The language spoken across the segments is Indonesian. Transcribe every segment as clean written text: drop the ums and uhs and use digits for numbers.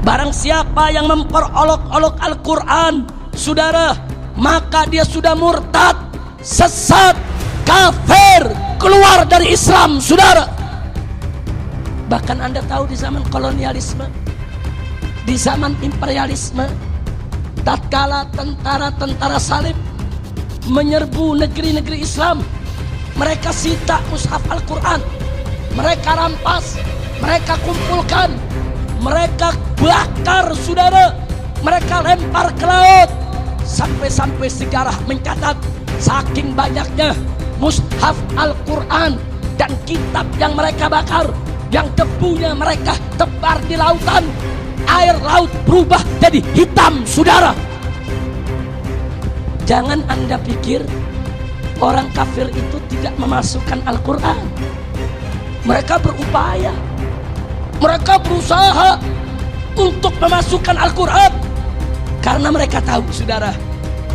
Barang siapa yang memperolok-olok Al-Quran, saudara, maka dia sudah murtad, sesat, kafir, keluar dari Islam, saudara. Bahkan Anda tahu di zaman kolonialisme, di zaman imperialisme, tatkala tentara-tentara salib menyerbu negeri-negeri Islam, mereka sita mushaf Al-Quran, mereka rampas, mereka kumpulkan, mereka bakar, saudara, mereka lempar ke laut. Sampai-sampai sejarah mencatat saking banyaknya mushaf Al-Quran dan kitab yang mereka bakar, yang debunya mereka tebar di lautan, air laut berubah jadi hitam, saudara. Jangan Anda pikir orang kafir itu tidak memasukkan Al-Quran. Mereka berupaya, mereka berusaha untuk memasukkan Al-Quran, karena mereka tahu, saudara,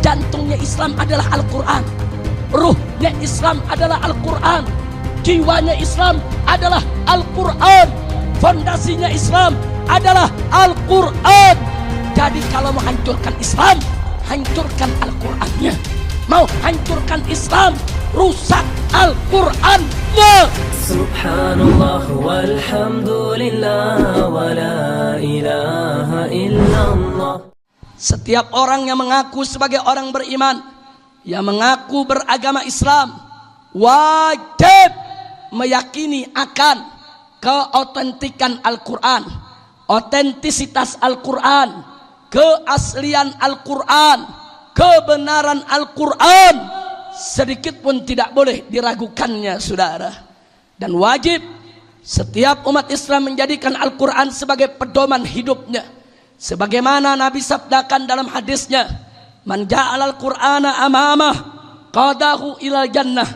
jantungnya Islam adalah Al-Quran, ruhnya Islam adalah Al-Quran, jiwanya Islam adalah Al-Quran, fondasinya Islam adalah Al-Quran. Jadi kalau mau hancurkan Islam, hancurkan Al-Qurannya. Mau hancurkan Islam, rusak Al-Qurannya. Subhanallah walhamdulillah wa la ilaha illallah. Setiap orang yang mengaku sebagai orang beriman, yang mengaku beragama Islam, wajib meyakini akan keautentikan Al-Quran, otentisitas Al-Quran, keaslian Al-Quran, kebenaran Al-Quran. Sedikit pun tidak boleh diragukannya, saudara. Dan wajib setiap umat Islam menjadikan Al-Quran sebagai pedoman hidupnya, sebagaimana Nabi sabdakan dalam hadisnya, man ja'ala al-Qur'ana amamah qadahu ilal jannah,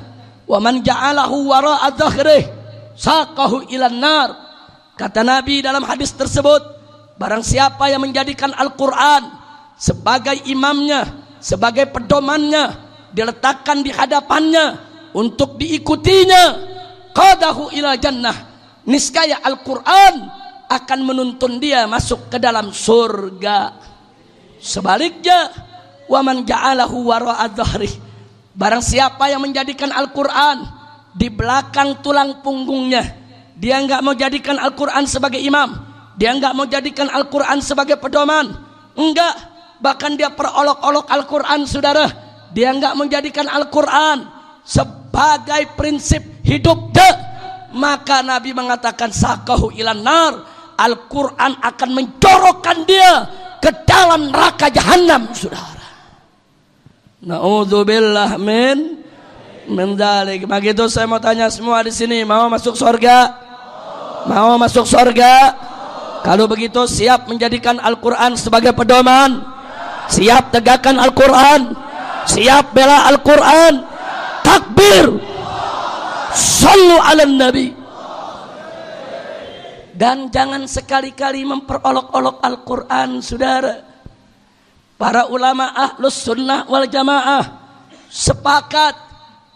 wa man ja'alahu wara'a dhahrih saqahu ilan nar. Kata Nabi dalam hadis tersebut, barang siapa yang menjadikan Al-Quran sebagai imamnya, sebagai pedomannya, diletakkan di hadapannya untuk diikutinya, qadahu ilal jannah, niscaya Al-Quran akan menuntun dia masuk ke dalam surga. Sebaliknya, wa man ja'alahu wara'a dhahrih, barang siapa yang menjadikan Al-Quran di belakang tulang punggungnya, dia enggak mau jadikan Al-Quran sebagai imam, dia enggak mau jadikan Al-Quran sebagai pedoman, enggak, bahkan dia perolok-olok Al-Quran, saudara. Dia enggak menjadikan Al-Quran sebagai prinsip hidup dia, maka Nabi mengatakan saqahu ilan nar, Al-Quran akan menjorokkan dia ke dalam neraka jahanam, saudara. Na'udzubillah min dzalik. Begitu saya mau tanya semua di sini, mau masuk surga? Mau masuk surga? Kalau begitu siap menjadikan Al-Quran sebagai pedoman? Siap tegakkan Al-Quran? Siap bela Al-Quran? Takbir! Sallu ala Nabi. Dan jangan sekali-kali memperolok-olok Al-Quran, saudara. Para ulama ahlus sunnah wal jamaah sepakat,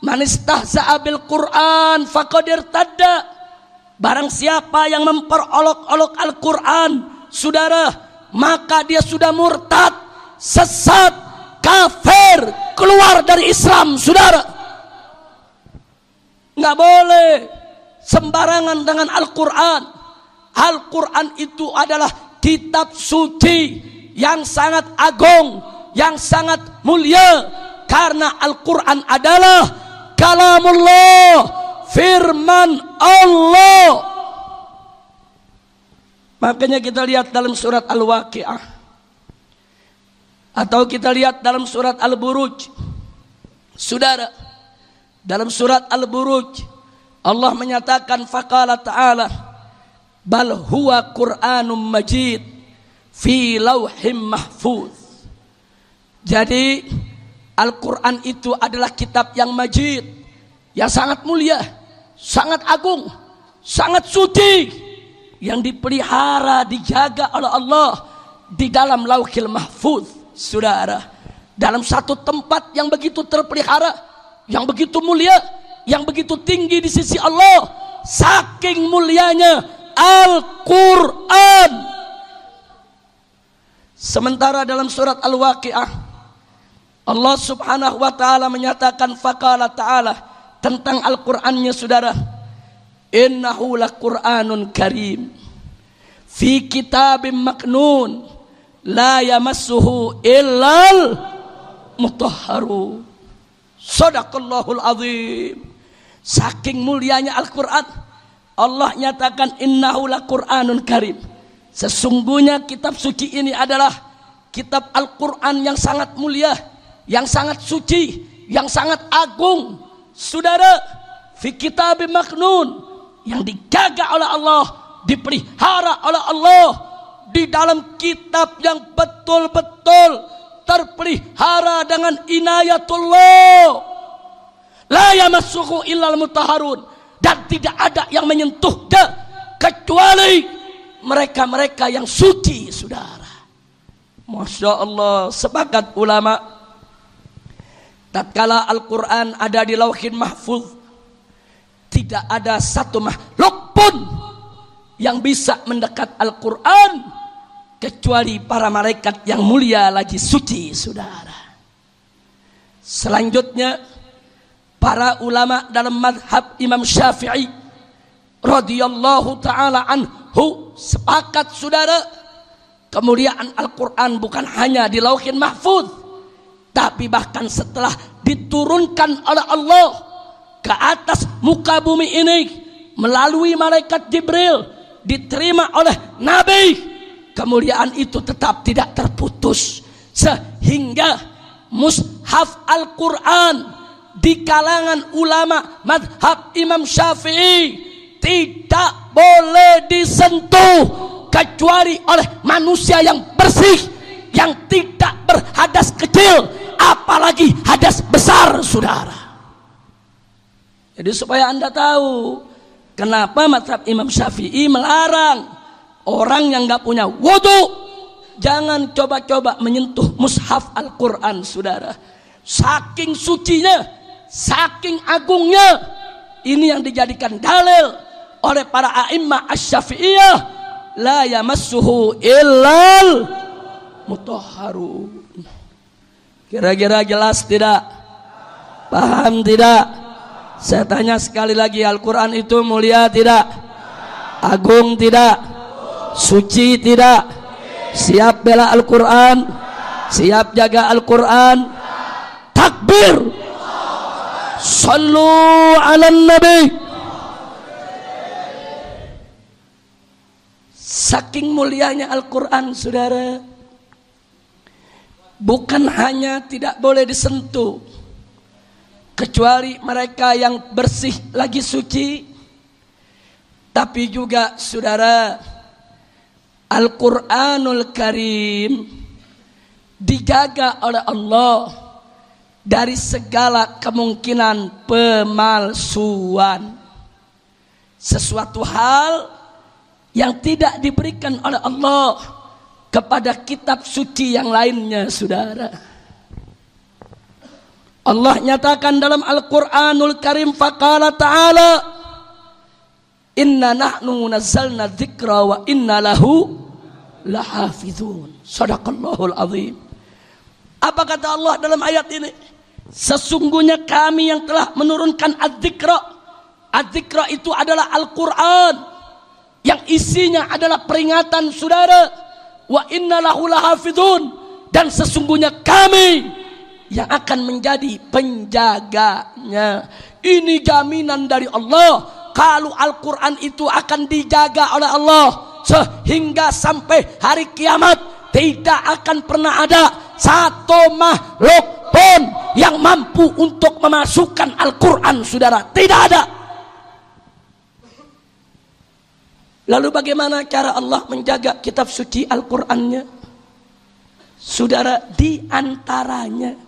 man istahza'a bil Quran faqad irtadda. Barang siapa yang memperolok-olok Al-Quran, saudara, maka dia sudah murtad, sesat, kafir, keluar dari Islam, saudara. Nggak boleh sembarangan dengan Al-Quran. Al-Quran itu adalah kitab suci yang sangat agung, yang sangat mulia, karena Al-Quran adalah kalamullah, firman Allah. Makanya kita lihat dalam surat Al-Waqi'ah, atau kita lihat dalam surat Al-Buruj, saudara. Dalam surat Al-Buruj Allah menyatakan, faqala ta'ala bal huwa Qur'anum majid fi lauhim mahfuz. Jadi Al-Quran itu adalah kitab yang majid, yang sangat mulia, sangat agung, sangat suci, yang dipelihara, dijaga oleh Allah di dalam lauhil mahfuz, saudara. Dalam satu tempat yang begitu terpelihara, yang begitu mulia, yang begitu tinggi di sisi Allah. Saking mulianya Al-Quran. Sementara dalam surat Al-Waqi'ah Allah subhanahu wa ta'ala menyatakan faqala ta'ala tentang Al-Qur'annya saudara, innahu laqur'anun karim fi kitabim maknun la yamassuhu illal mutahharun. Shadaqallahul azim. Saking mulianya Al-Qur'an, Allah nyatakan innahu laqur'anun karim. Sesungguhnya kitab suci ini adalah kitab Al-Quran yang sangat mulia, yang sangat suci, yang sangat agung. Saudara, fi kitabim maknun, yang dijaga oleh Allah, dipelihara oleh Allah, di dalam kitab yang betul-betul terpelihara dengan inayatullah. La yamassuhu illal mutahharun, dan tidak ada yang menyentuhnya kecuali mereka-mereka yang suci, saudara. Masya Allah, sepakat ulama, tatkala Al-Quran ada di Lauhin Mahfuz, tidak ada satu makhluk pun yang bisa mendekat Al-Quran kecuali para malaikat yang mulia lagi suci, saudara. Selanjutnya, para ulama dalam madhab Imam Syafi'i radhiyallahu ta'ala anhu sepakat, saudara, kemuliaan Al-Quran bukan hanya di Lauhin Mahfuz, tapi bahkan setelah diturunkan oleh Allah ke atas muka bumi ini melalui malaikat Jibril, diterima oleh Nabi, kemuliaan itu tetap tidak terputus, sehingga mushaf Al-Quran di kalangan ulama madhab Imam Syafi'i tidak boleh disentuh kecuali oleh manusia yang bersih, yang tidak berhadas kecil, apalagi hadas besar, saudara. Jadi supaya Anda tahu kenapa mazhab Imam Syafi'i melarang orang yang gak punya wudu jangan coba-coba menyentuh mushaf Al-Quran, saudara. Saking sucinya, saking agungnya, ini yang dijadikan dalil oleh para a'immah asy-Syafi'iyah, la yamassuhu illal mutahharun. Kira-kira jelas tidak? Paham tidak? Saya tanya sekali lagi, Al-Quran itu mulia tidak? Agung tidak? Suci tidak? Siap bela Al-Quran? Siap jaga Al-Quran? Takbir! Sallu ala nabi. Saking mulianya Al-Quran, saudara, bukan hanya tidak boleh disentuh kecuali mereka yang bersih lagi suci, tapi juga, saudara, Al-Quranul Karim dijaga oleh Allah dari segala kemungkinan pemalsuan. Sesuatu hal yang tidak diberikan oleh Allah kepada kitab suci yang lainnya, saudara. Allah nyatakan dalam Al-Quranul Karim, faqala ta'ala inna nahnu nazzalna dzikra wa inna lahu lahafizun. Shadaqallahul azim. Apa kata Allah dalam ayat ini? Sesungguhnya kami yang telah menurunkan ad-dzikra. Ad-dzikra itu adalah Al-Quran yang isinya adalah peringatan, saudara. Wa inna lahu lahafizun, dan sesungguhnya kami yang akan menjadi penjaganya. Ini jaminan dari Allah kalau Al-Quran itu akan dijaga oleh Allah sehingga sampai hari kiamat tidak akan pernah ada satu makhluk pun yang mampu untuk memasukkan Al-Quran, saudara. Tidak ada. Lalu bagaimana cara Allah menjaga kitab suci Al-Qur'annya? Saudara, di antaranya,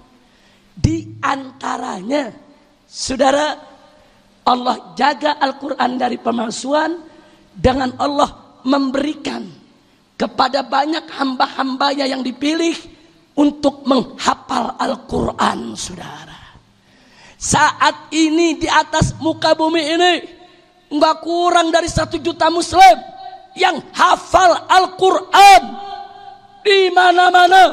saudara, Allah jaga Al-Quran dari pemalsuan dengan Allah memberikan kepada banyak hamba-hambanya yang dipilih untuk menghafal Al-Quran, saudara. Saat ini di atas muka bumi ini nggak kurang dari 1 juta muslim yang hafal Al-Quran. Di mana-mana,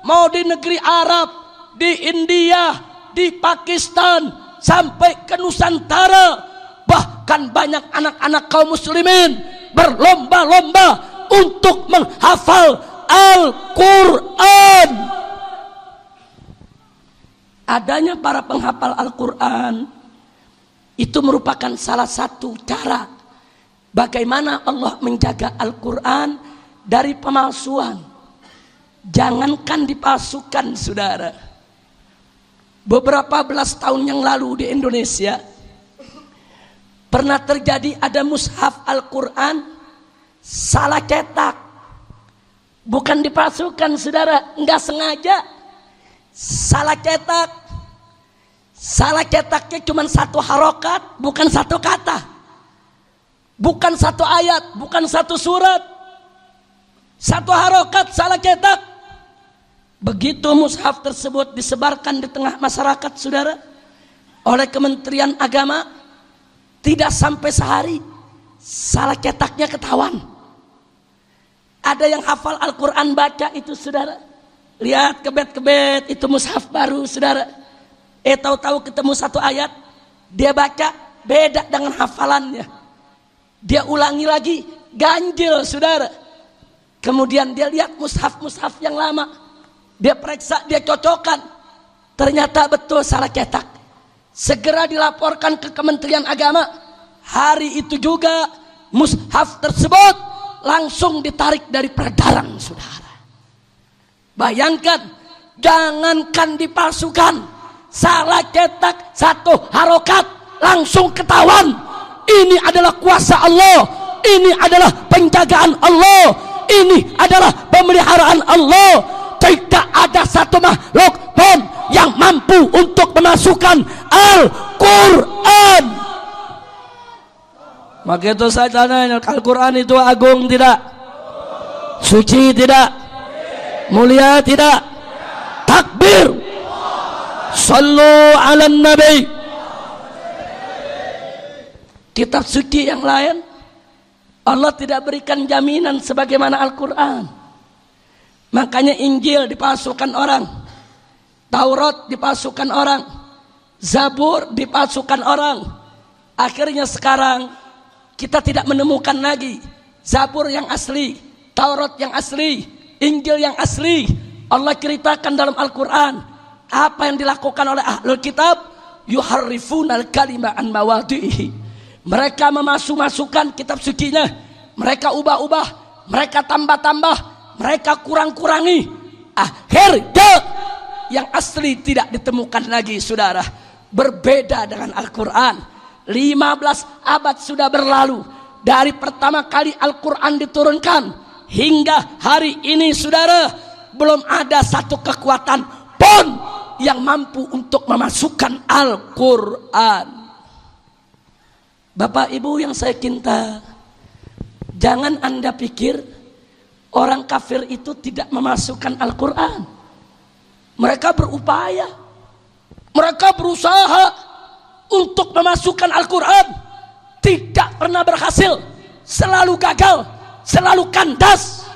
mau di negeri Arab, di India, di Pakistan, sampai ke Nusantara, bahkan banyak anak-anak kaum muslimin berlomba-lomba untuk menghafal Al-Quran. Adanya para penghafal Al-Quran itu merupakan salah satu cara bagaimana Allah menjaga Al-Quran dari pemalsuan. Jangankan dipalsukan, saudara. Beberapa belas tahun yang lalu di Indonesia pernah terjadi ada mushaf Al-Quran salah cetak. Bukan dipalsukan, saudara, enggak sengaja. Salah cetak. Salah cetaknya cuma satu harokat, bukan satu kata. Bukan satu ayat, bukan satu surat. Satu harokat salah cetak. Begitu mushaf tersebut disebarkan di tengah masyarakat, saudara, oleh Kementerian Agama, tidak sampai sehari salah cetaknya ketahuan. Ada yang hafal Al-Quran baca itu, saudara. Lihat kebet-kebet itu mushaf baru, saudara. Tahu-tahu ketemu satu ayat, dia baca beda dengan hafalannya. Dia ulangi lagi, ganjil, saudara. Kemudian dia lihat mushaf-mushaf yang lama, dia periksa, dia cocokkan, ternyata betul salah cetak. Segera dilaporkan ke Kementerian Agama. Hari itu juga mushaf tersebut langsung ditarik dari peredaran, saudara. Bayangkan, jangankan dipalsukan, salah cetak satu harokat langsung ketahuan. Ini adalah kuasa Allah, ini adalah penjagaan Allah, ini adalah pemeliharaan Allah. Tidak ada satu makhluk pun yang mampu untuk memasukkan Al-Quran. Maka itu saya tanya, Al-Quran itu agung tidak? Suci tidak? Mulia tidak? Takbir. Sallu ala nabi. Kitab suci yang lain Allah tidak berikan jaminan sebagaimana Al-Quran. Makanya Injil dipalsukan orang, Taurat dipalsukan orang, Zabur dipalsukan orang. Akhirnya sekarang kita tidak menemukan lagi Zabur yang asli, Taurat yang asli, Injil yang asli. Allah ceritakan dalam Al-Quran apa yang dilakukan oleh ahlul kitab. Yuharrifunal kalima an mawadhihi. Mereka memasuk-masukkan kitab sucinya, mereka ubah-ubah, mereka tambah-tambah, mereka kurang-kurangi. Akhirnya yang asli tidak ditemukan lagi, saudara. Berbeda dengan Al-Quran. 15 abad sudah berlalu dari pertama kali Al-Quran diturunkan hingga hari ini, saudara, belum ada satu kekuatan pun yang mampu untuk memasukkan Al-Quran. Bapak Ibu yang saya cinta, jangan Anda pikir orang kafir itu tidak memasukkan Al-Quran. Mereka berupaya, mereka berusaha untuk memasukkan Al-Quran, tidak pernah berhasil, selalu gagal, selalu kandas.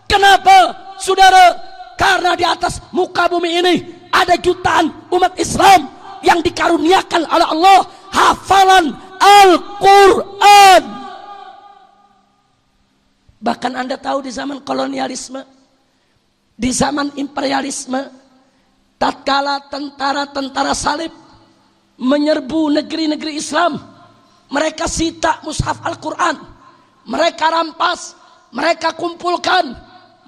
Kenapa, saudara? Karena di atas muka bumi ini ada jutaan umat Islam yang dikaruniakan oleh Allah hafalan Al-Quran. Bahkan Anda tahu di zaman kolonialisme, di zaman imperialisme, tatkala tentara-tentara salib menyerbu negeri-negeri Islam, mereka sita mushaf Al-Quran, mereka rampas, mereka kumpulkan,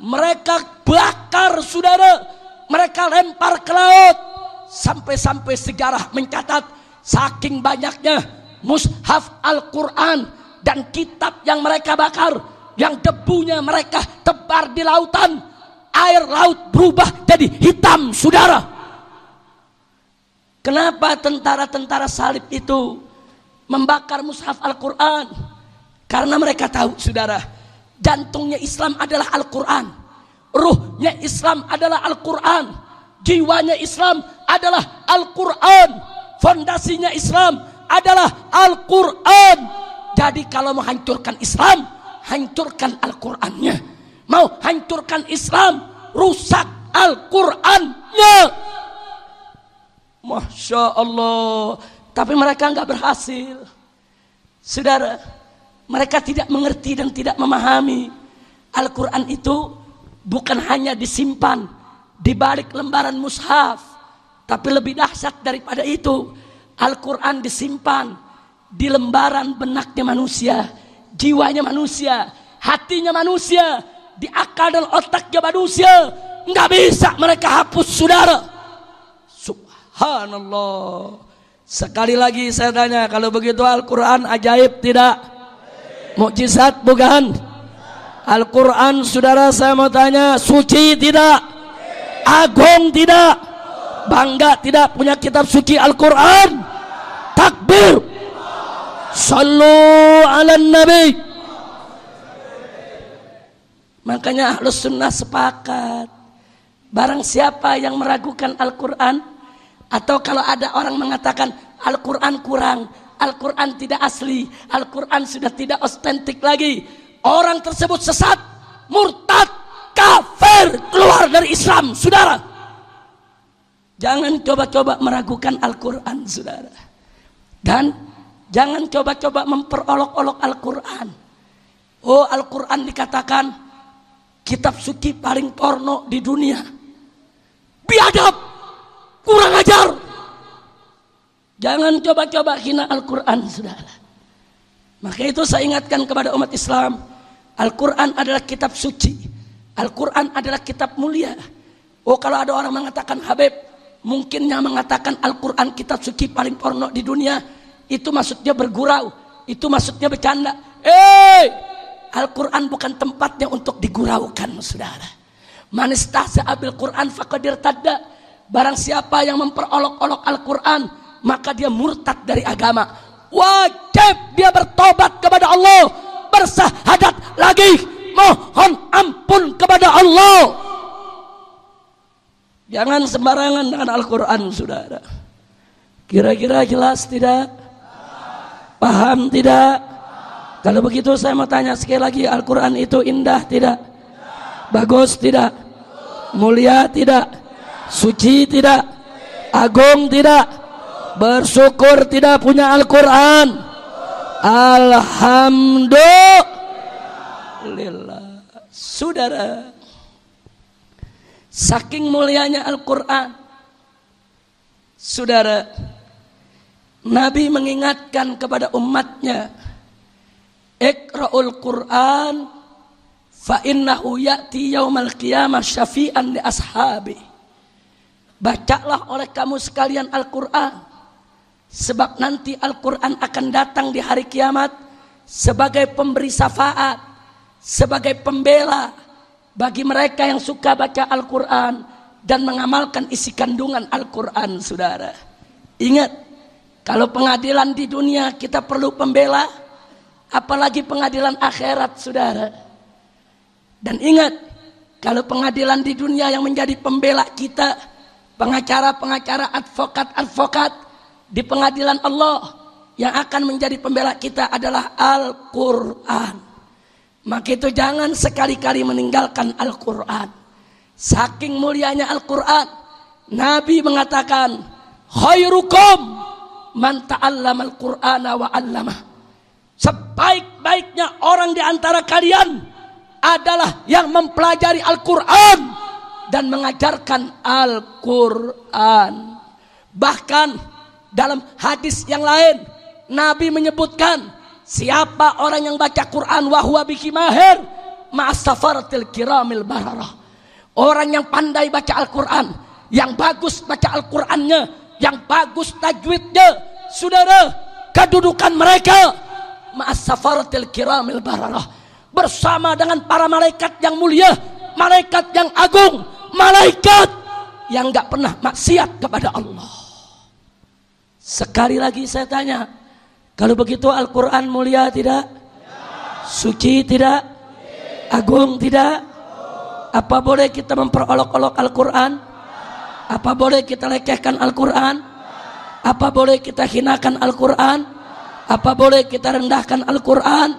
mereka bakar, saudara, mereka lempar ke laut. Sampai-sampai sejarah mencatat saking banyaknya mushaf Al-Quran dan kitab yang mereka bakar, yang debunya mereka tebar di lautan, air laut berubah jadi hitam, saudara. Kenapa tentara-tentara salib itu membakar mushaf Al-Quran? Karena mereka tahu, saudara, jantungnya Islam adalah Al-Quran, ruhnya Islam adalah Al-Quran, jiwanya Islam adalah Al-Quran, fondasinya Islam adalah Al-Quran. Jadi kalau mau hancurkan Islam, hancurkan Al-Qurannya. Mau hancurkan Islam, merusak Al-Qur'annya. Masya Allah. Tapi mereka nggak berhasil. Saudara, mereka tidak mengerti dan tidak memahami. Al-Quran itu bukan hanya disimpan di balik lembaran mushaf, tapi lebih dahsyat daripada itu. Al-Quran disimpan di lembaran benaknya manusia, jiwanya manusia, hatinya manusia, di akal dan otaknya manusia. Nggak bisa mereka hapus, saudara. Subhanallah. Sekali lagi saya tanya, kalau begitu Al-Quran ajaib tidak? Mukjizat bukan? Al-Quran, saudara, saya mau tanya, suci tidak? Agung tidak? Bangga tidak punya kitab suci Al-Quran? Takbir. Sallu ala nabi. Makanya Ahlus Sunnah sepakat, barang siapa yang meragukan Al-Quran, atau kalau ada orang mengatakan Al-Quran kurang, Al-Quran tidak asli, Al-Quran sudah tidak otentik lagi, orang tersebut sesat, murtad, kafir, keluar dari Islam, saudara. Jangan coba-coba meragukan Al-Quran, saudara. Dan jangan coba-coba memperolok-olok Al-Quran. Oh, Al-Quran dikatakan kitab suci paling porno di dunia. Biadab, kurang ajar. Jangan coba-coba hina Al-Quran, saudara. Maka itu saya ingatkan kepada umat Islam, Al-Quran adalah kitab suci, Al-Quran adalah kitab mulia. Oh, kalau ada orang mengatakan, Habib, mungkinnya mengatakan Al-Quran kitab suci paling porno di dunia, itu maksudnya bergurau, itu maksudnya bercanda. Al-Quran bukan tempatnya untuk diguraukan, saudara. Man istahza'a bil Quran faqad irtadda. Barang siapa yang memperolok-olok Al-Quran, maka dia murtad dari agama. Wajib dia bertobat kepada Allah, bersahadat lagi, mohon ampun kepada Allah. Jangan sembarangan dengan Al-Quran, saudara. Kira-kira jelas tidak? Paham tidak? Kalau begitu saya mau tanya sekali lagi, Al-Quran itu indah tidak? Bagus tidak? Mulia tidak? Suci tidak? Agung tidak? Bersyukur tidak punya Al-Quran? Alhamdulillah. Saudara, saking mulianya Al-Quran, saudara, Nabi mengingatkan kepada umatnya, Iqra'ul Quran fa innahu ya'ti yaumal qiyamah syafi'an li ashabi. Bacalah oleh kamu sekalian Al-Quran, sebab nanti Al-Quran akan datang di hari kiamat sebagai pemberi syafaat, sebagai pembela bagi mereka yang suka baca Al-Quran dan mengamalkan isi kandungan Al-Quran, saudara. Ingat, kalau pengadilan di dunia kita perlu pembela, apalagi pengadilan akhirat, saudara. Dan ingat, kalau pengadilan di dunia yang menjadi pembela kita, pengacara-pengacara, advokat-advokat, di pengadilan Allah yang akan menjadi pembela kita adalah Al-Quran. Maka itu jangan sekali-kali meninggalkan Al-Quran. Saking mulianya Al-Quran, Nabi mengatakan, khairukum man ta'allama Al-Qur'ana wa 'allamah. Sebaik-baiknya orang di antara kalian adalah yang mempelajari Al-Quran dan mengajarkan Al-Quran. Bahkan dalam hadis yang lain, Nabi menyebutkan, siapa orang yang baca Quran wa huwa bihi mahir ma'as-safaratil kiramil bararah. Orang yang pandai baca Al-Quran, yang bagus baca Al-Qurannya, yang bagus tajwidnya, saudara, kedudukan mereka ma'as-safaratil kiramil bararah, bersama dengan para malaikat yang mulia, malaikat yang agung, malaikat yang gak pernah maksiat kepada Allah. Sekali lagi saya tanya, kalau begitu Al-Quran mulia tidak? Suci tidak? Agung tidak? Apa boleh kita memperolok-olok Al-Quran? Apa boleh kita lekehkan Al-Quran? Apa boleh kita hinakan Al-Quran? Apa boleh kita rendahkan Al-Quran?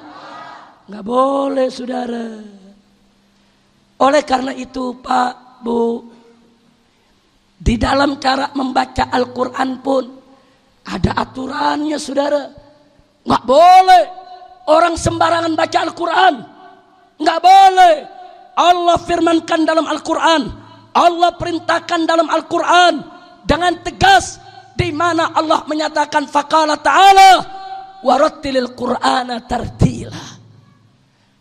Nggak boleh, saudara. Oleh karena itu, Pak, Bu, di dalam cara membaca Al-Quran pun ada aturannya, saudara. Nggak boleh orang sembarangan baca Al-Quran. Nggak boleh. Allah firmankan dalam Al-Quran, Allah perintahkan dalam Al-Quran dengan tegas, di mana Allah menyatakan faqala ta'ala warattilil Qur'ana tartila.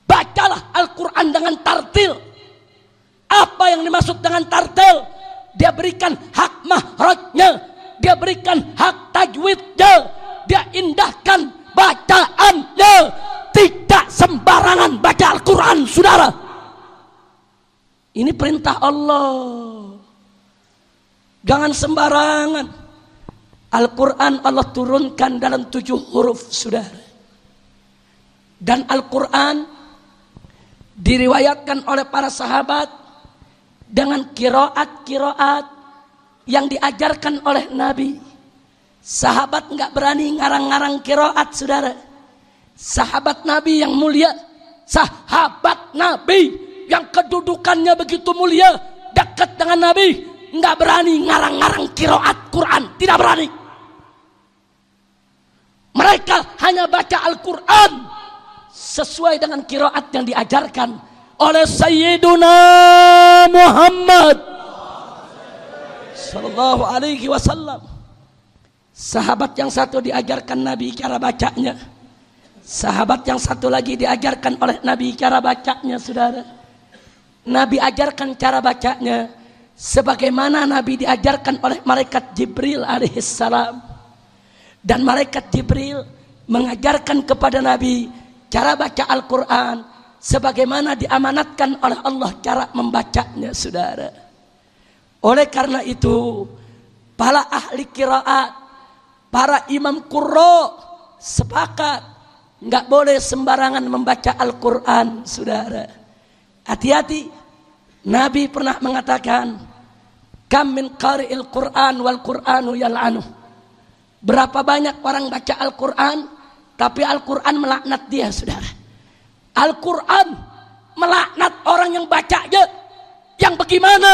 Bacalah Al-Quran dengan tartil. Apa yang dimaksud dengan tartil? Dia berikan hak mahrajnya, dia berikan hak tajwidnya, dia indahkan bacaannya. Tidak sembarangan baca Al-Quran, saudara. Ini perintah Allah. Jangan sembarangan. Al-Quran Allah turunkan dalam 7 huruf, saudara. Dan Al-Quran diriwayatkan oleh para sahabat dengan kiroat yang diajarkan oleh Nabi. Sahabat nggak berani ngarang-ngarang kiroat, saudara. Sahabat Nabi yang mulia, sahabat Nabi yang kedudukannya begitu mulia, dekat dengan Nabi, nggak berani ngarang-ngarang kiroat Quran, tidak berani. Mereka hanya baca Al-Quran sesuai dengan kiroat yang diajarkan oleh Sayyiduna Muhammad Sallallahu Alaihi Wasallam. Sahabat yang satu diajarkan Nabi cara bacanya, sahabat yang satu lagi diajarkan oleh Nabi cara bacanya, saudara. Nabi ajarkan cara bacanya sebagaimana Nabi diajarkan oleh malaikat Jibril alaihissalam. Dan malaikat Jibril mengajarkan kepada Nabi cara baca Al-Quran sebagaimana diamanatkan oleh Allah cara membacanya, saudara. Oleh karena itu, para ahli qiraat, para imam qurra sepakat nggak boleh sembarangan membaca Al-Quran, saudara. Hati-hati. Nabi pernah mengatakan, kam min qari'il Qur'an wal Qur'anu yal'anu. Berapa banyak orang baca Al-Quran, tapi Al-Quran melaknat dia, saudara. Al-Quran melaknat orang yang bacanya. Yang bagaimana?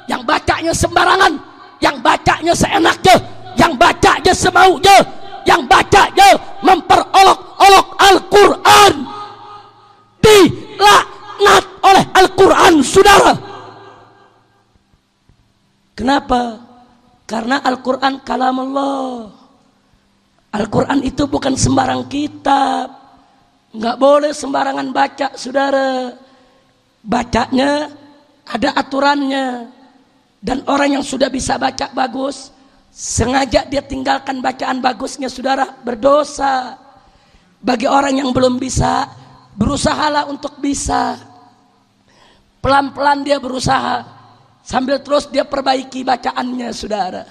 Yang bacanya sembarangan, yang bacanya seenaknya, yang bacanya semaunya, yang bacanya memperolok-olok Al-Quran. Dilaknat oleh Al-Quran, saudara. Kenapa? Karena Al-Quran kalamullah. Al-Quran itu bukan sembarang kitab. Nggak boleh sembarangan baca, saudara. Bacanya ada aturannya. Dan orang yang sudah bisa baca bagus, sengaja dia tinggalkan bacaan bagusnya, saudara, berdosa. Bagi orang yang belum bisa, berusahalah untuk bisa. Pelan-pelan dia berusaha, sambil terus dia perbaiki bacaannya, saudara.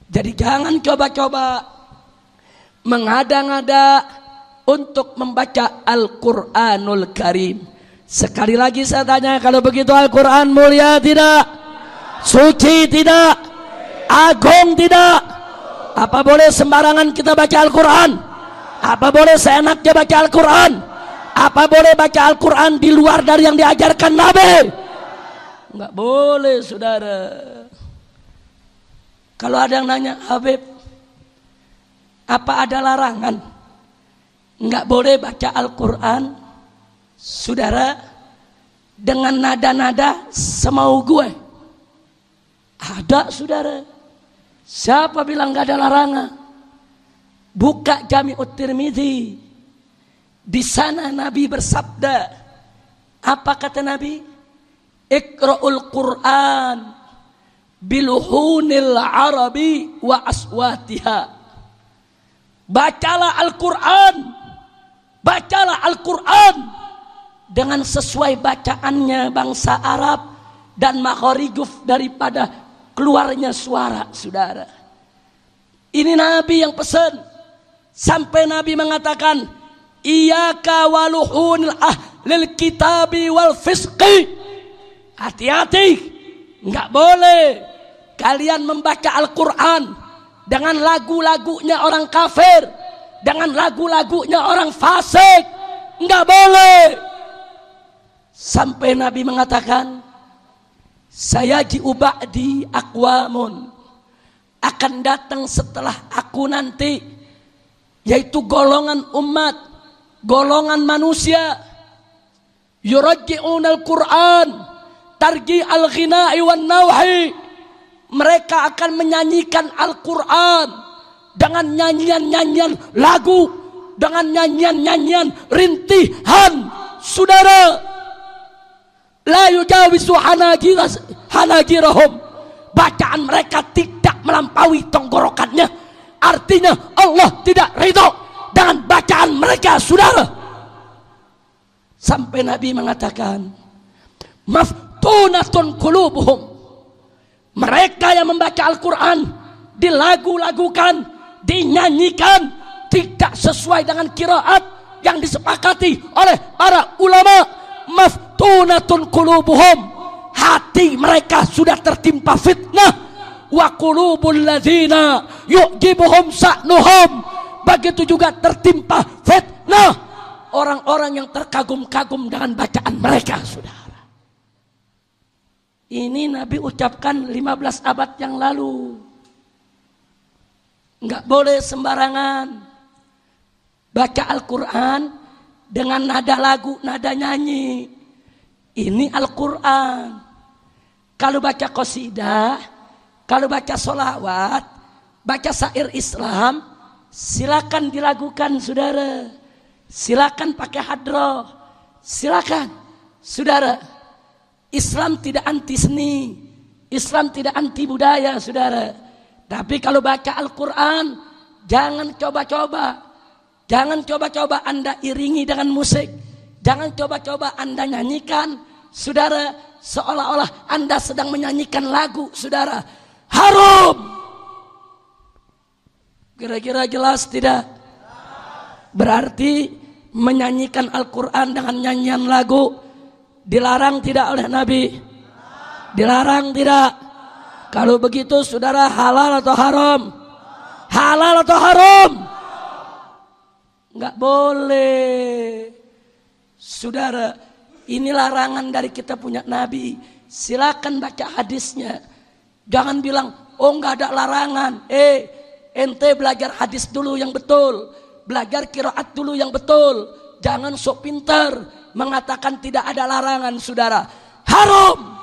Jadi jangan coba-coba mengada-ngada untuk membaca Al-Quranul Karim. Sekali lagi saya tanya, kalau begitu Al-Quran mulia tidak? Suci tidak? Agung tidak? Apa boleh sembarangan kita baca Al-Quran? Apa boleh seenaknya baca Al-Quran? Apa boleh baca Al-Quran di luar dari yang diajarkan Nabi? Enggak boleh, saudara. Kalau ada yang nanya, Habib, apa ada larangan enggak boleh baca Al-Quran, saudara, dengan nada-nada semau gue? Ada, saudara. Siapa bilang enggak ada larangan? Buka Jami'ut Tirmidzi. Di sana Nabi bersabda, apa kata Nabi? Iqra'ul Qur'an biluhunil arabi wa aswatiha. Bacalah Al-Quran, bacalah Al-Quran dengan sesuai bacaannya bangsa Arab dan makharijuf daripada keluarnya suara, saudara. Ini Nabi yang pesan. Sampai Nabi mengatakan, iyyaka waluhunil ahlil kitabi wal fisqi. Hati-hati, enggak boleh kalian membaca Al-Quran dengan lagu-lagunya orang kafir, dengan lagu-lagunya orang fasik. Enggak boleh. Sampai Nabi mengatakan, Saya ba'di aqwamun, akan datang setelah aku nanti, yaitu golongan umat, golongan manusia, yurajji'unal Qur'an tarji al-ghina'i wan nawhi, mereka akan menyanyikan Al-Qur'an dengan nyanyian-nyanyian lagu, dengan nyanyian-nyanyian rintihan, saudara. La yujawizu hanajirahum, bacaan mereka tidak melampaui tenggorokannya. Artinya Allah tidak ridho dengan bacaan mereka, saudara. Sampai Nabi mengatakan, maftunatun qulubuhum, mereka yang membaca Al-Quran dilagu-lagukan, dinyanyikan, tidak sesuai dengan qiraat yang disepakati oleh para ulama. Maftunatun qulubuhum, hati mereka sudah tertimpa fitnah. Wa qulubul ladzina yu'jibuhum sa'nuhum, begitu juga tertimpa fitnah orang-orang yang terkagum-kagum dengan bacaan mereka, saudara. Ini Nabi ucapkan 15 abad yang lalu. Enggak boleh sembarangan baca Al-Quran dengan nada lagu, nada nyanyi. Ini Al-Quran. Kalau baca qasidah, kalau baca sholawat, baca syair Islam, silakan dilakukan, saudara. Silakan pakai hadroh, silakan, saudara. Islam tidak anti seni, Islam tidak anti budaya, saudara. Tapi kalau baca Al-Quran, jangan coba-coba. Jangan coba-coba Anda iringi dengan musik. Jangan coba-coba Anda nyanyikan, saudara, seolah-olah Anda sedang menyanyikan lagu, saudara. Haram. Kira-kira jelas tidak? Berarti menyanyikan Al-Quran dengan nyanyian lagu dilarang tidak oleh Nabi? Dilarang tidak? Kalau begitu, saudara, halal atau haram? Halal atau haram? Enggak boleh, saudara. Ini larangan dari kita punya Nabi. Silakan baca hadisnya. Jangan bilang, oh enggak ada larangan. Ente belajar hadis dulu yang betul, belajar qiraat dulu yang betul. Jangan sok pintar mengatakan tidak ada larangan, saudara. Haram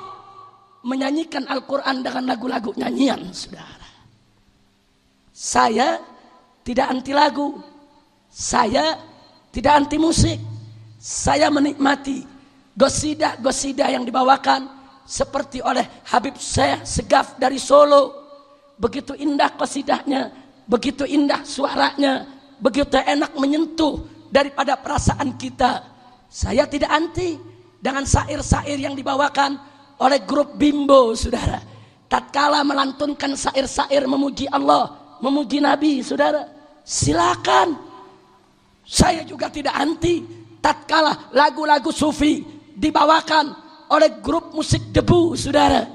menyanyikan Al-Quran dengan lagu-lagu nyanyian, saudara. Saya tidak anti lagu, saya tidak anti musik. Saya menikmati gosidah-gosidah yang dibawakan seperti oleh Habib Syekh Segaf dari Solo. Begitu indah qasidahnya, begitu indah suaranya, begitu enak menyentuh daripada perasaan kita. Saya tidak anti dengan syair-syair yang dibawakan oleh grup Bimbo, saudara. Tatkala melantunkan syair-syair memuji Allah, memuji Nabi, saudara, silakan. Saya juga tidak anti tatkala lagu-lagu sufi dibawakan oleh grup musik debu, saudara.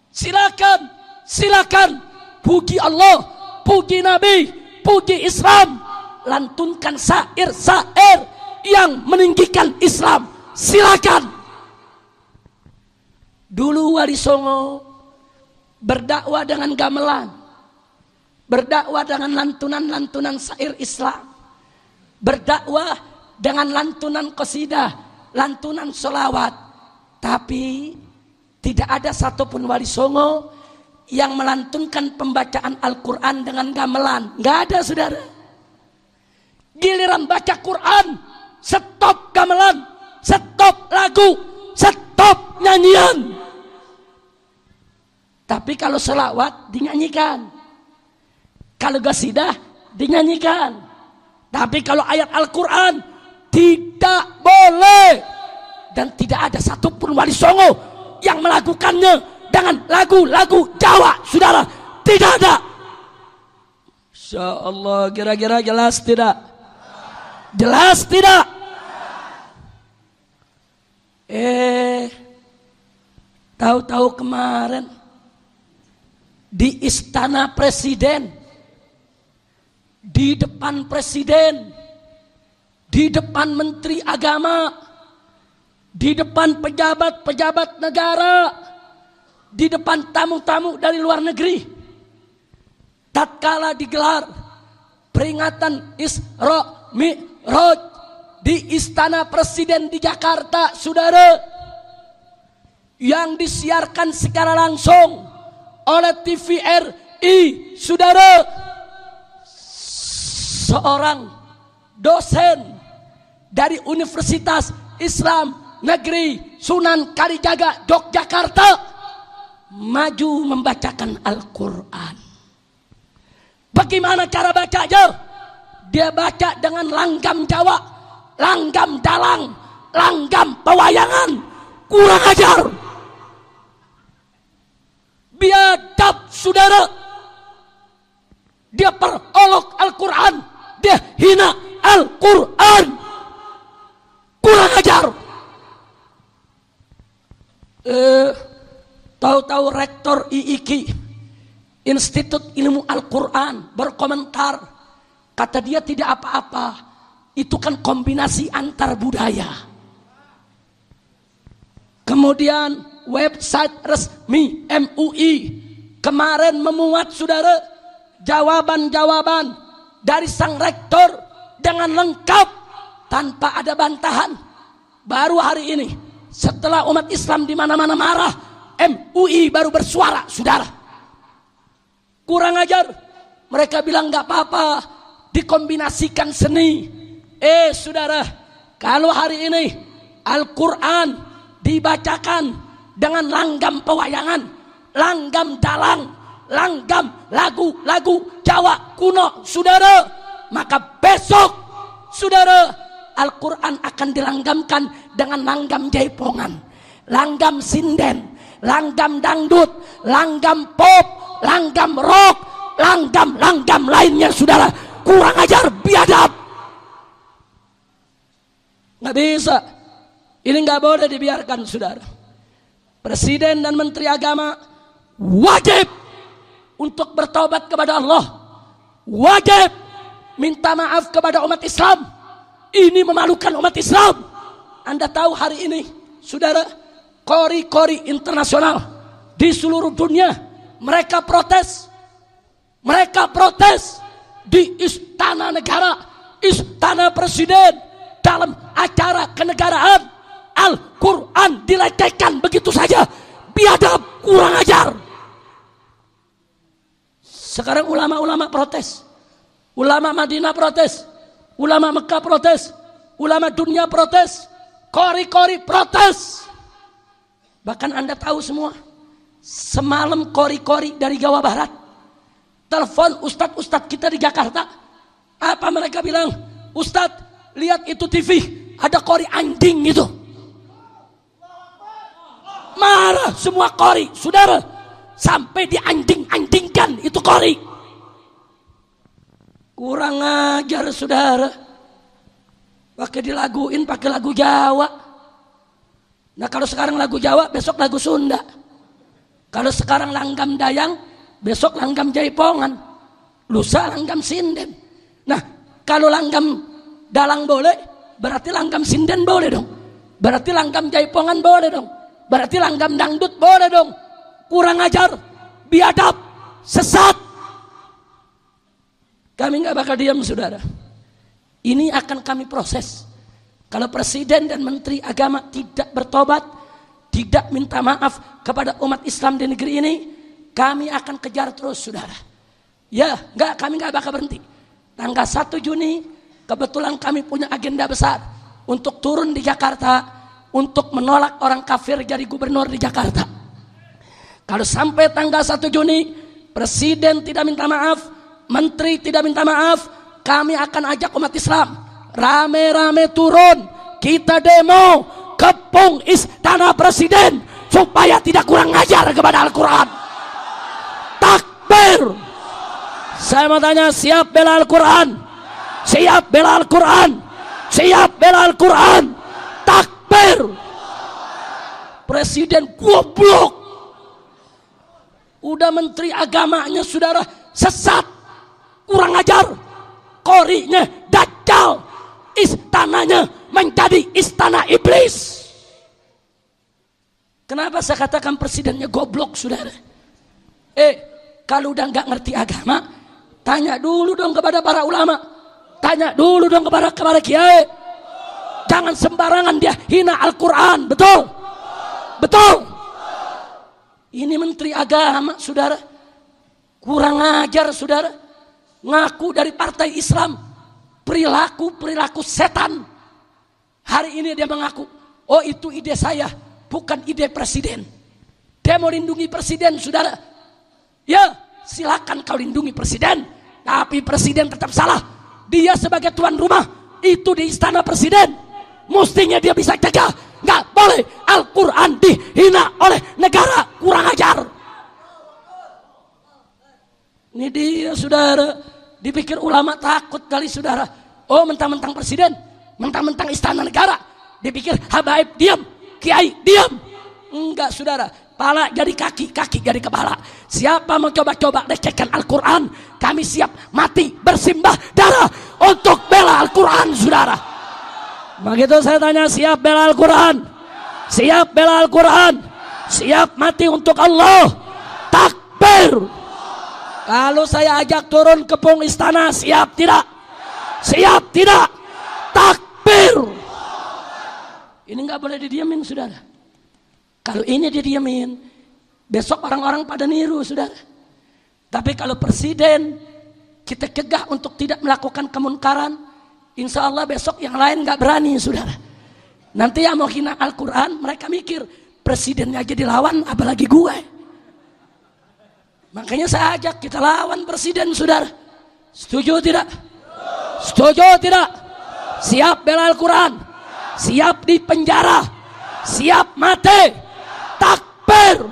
Silakan, silakan. Puji Allah, puji Nabi, puji Islam. Lantunkan syair-syair yang meninggikan Islam, silakan. Dulu Wali Songo berdakwah dengan gamelan, berdakwah dengan lantunan-lantunan syair Islam, berdakwah dengan lantunan qasidah, lantunan sholawat. Tapi tidak ada satupun Wali Songo yang melantunkan pembacaan Al-Quran dengan gamelan. Nggak ada, saudara. Giliran baca Quran, stop gamelan, stop lagu, stop nyanyian. Tapi kalau sholawat dinyanyikan, kalau qasidah dinyanyikan. Tapi kalau ayat Al-Quran tidak boleh. Dan tidak ada satupun Wali Songo yang melakukannya dengan lagu-lagu Jawa, saudara. Tidak ada. Insya Allah, kira-kira jelas tidak? Jelas tidak? Tahu-tahu kemarin di Istana Presiden, di depan Presiden, di depan Menteri Agama, di depan pejabat-pejabat negara, di depan tamu-tamu dari luar negeri. Tatkala digelar peringatan Isra Mi'raj di Istana Presiden di Jakarta, saudara, yang disiarkan secara langsung oleh TVRI, saudara, seorang dosen dari Universitas Islam Negeri Sunan Kalijaga Yogyakarta maju membacakan Al-Quran. Bagaimana cara bacanya? Dia baca dengan langgam Jawa, langgam dalang, langgam pewayangan. Kurang ajar, biadab, saudara. Dia perolok Al-Quran, dia hina Al-Quran. Kurang ajar. Tahu-tahu rektor IIKI, Institut Ilmu Al-Quran, berkomentar, kata dia tidak apa-apa, itu kan kombinasi antar budaya. Kemudian website resmi MUI kemarin memuat, saudara, jawaban-jawaban dari sang rektor dengan lengkap tanpa ada bantahan. Baru hari ini, setelah umat Islam di mana-mana marah, MUI baru bersuara, saudara. Kurang ajar. Mereka bilang nggak apa-apa, dikombinasikan seni. Saudara, kalau hari ini Al-Quran dibacakan dengan langgam pewayangan, langgam dalang, langgam lagu-lagu Jawa kuno, saudara, maka besok, saudara, Al-Quran akan dilanggamkan dengan langgam jaipongan, langgam sinden, langgam dangdut, langgam pop, langgam rock, langgam lainnya, saudara. Kurang ajar, biadab. Nggak bisa. Ini nggak boleh dibiarkan, saudara. Presiden dan Menteri Agama wajib untuk bertobat kepada Allah, wajib minta maaf kepada umat Islam. Ini memalukan umat Islam. Anda tahu hari ini, saudara, kori-kori internasional di seluruh dunia mereka protes di Istana Negara, Istana Presiden, dalam acara kenegaraan. Al-Quran dilecehkan begitu saja, biadab, kurang ajar. Sekarang ulama-ulama protes, ulama Madinah protes, ulama Mekah protes, ulama dunia protes, kori-kori protes. Bahkan Anda tahu semua, semalam kori-kori dari Jawa Barat telepon ustadz-ustadz kita di Jakarta. Apa mereka bilang? Ustadz, lihat itu TV, ada kori anjing itu. Marah semua kori, saudara, sampai dianjing-anjingkan itu kori. Kurang ajar, saudara. Pakai dilaguin, pakai lagu Jawa. Nah, kalau sekarang lagu Jawa, besok lagu Sunda. Kalau sekarang langgam Dayang, besok langgam Jaipongan, lusa langgam sinden. Nah, kalau langgam dalang boleh, berarti langgam sinden boleh dong. Berarti langgam Jaipongan boleh dong. Berarti langgam dangdut boleh dong. Kurang ajar, biadab, sesat. Kami nggak bakal diam, saudara. Ini akan kami proses. Kalau Presiden dan Menteri Agama tidak bertobat, tidak minta maaf kepada umat Islam di negeri ini, kami akan kejar terus, saudara. Ya, kami nggak bakal berhenti. Tanggal 1 Juni, kebetulan kami punya agenda besar untuk turun di Jakarta, untuk menolak orang kafir jadi gubernur di Jakarta. Kalau sampai tanggal 1 Juni, Presiden tidak minta maaf, Menteri tidak minta maaf, kami akan ajak umat Islam rame-rame turun, kita demo kepung Istana Presiden supaya tidak kurang ajar kepada Al-Quran. Takbir. Saya mau tanya, siap bela Al-Quran? Siap bela Al-Quran? Siap bela Al-Quran? Takbir. Presiden goblok. Udah Menteri Agamanya, saudara, sesat, kurang ajar, korinya dajjal, istananya menjadi istana iblis. Kenapa saya katakan presidennya goblok, saudara? Kalau udah nggak ngerti agama, tanya dulu dong kepada para ulama, tanya dulu dong kepada kiai. Jangan sembarangan dia hina Al-Quran, betul? Betul. Ini menteri agama, saudara, kurang ajar, saudara. Ngaku dari partai Islam, perilaku setan. Hari ini dia mengaku, oh itu ide saya, bukan ide presiden. Dia mau lindungi presiden, saudara. Ya, silakan kau lindungi presiden, tapi presiden tetap salah. Dia sebagai tuan rumah, itu di istana presiden, mestinya dia bisa cegah. Nggak boleh Al-Quran dihina oleh negara, kurang ajar. Ini dia, saudara. Dipikir ulama takut kali, saudara. Oh, mentang-mentang presiden, mentang-mentang istana negara, dipikir habaib diam, kiai diam. Enggak, saudara. Pala jadi kaki, kaki jadi kepala. Siapa mau coba-coba lecehkan Al-Quran, kami siap mati bersimbah darah untuk bela Al-Quran, saudara. Begitu saya tanya, siap bela Al-Quran? Siap bela Al-Quran? Siap mati untuk Allah? Takbir. Kalau saya ajak turun ke pung istana, siap tidak? Siap tidak? Takbir. Ini nggak boleh didiamin, saudara. Kalau ini didiamin, besok orang-orang pada niru, saudara. Tapi kalau presiden kita cegah untuk tidak melakukan kemunkaran, insya Allah besok yang lain nggak berani, saudara. Nanti yang mau hina Al-Quran, mereka mikir presidennya aja dilawan, apalagi gue. Makanya saya ajak kita lawan presiden, saudara. Setuju tidak? Setuju tidak? Siap bela Al-Quran? Siap di penjara? Siap mati? Takbir.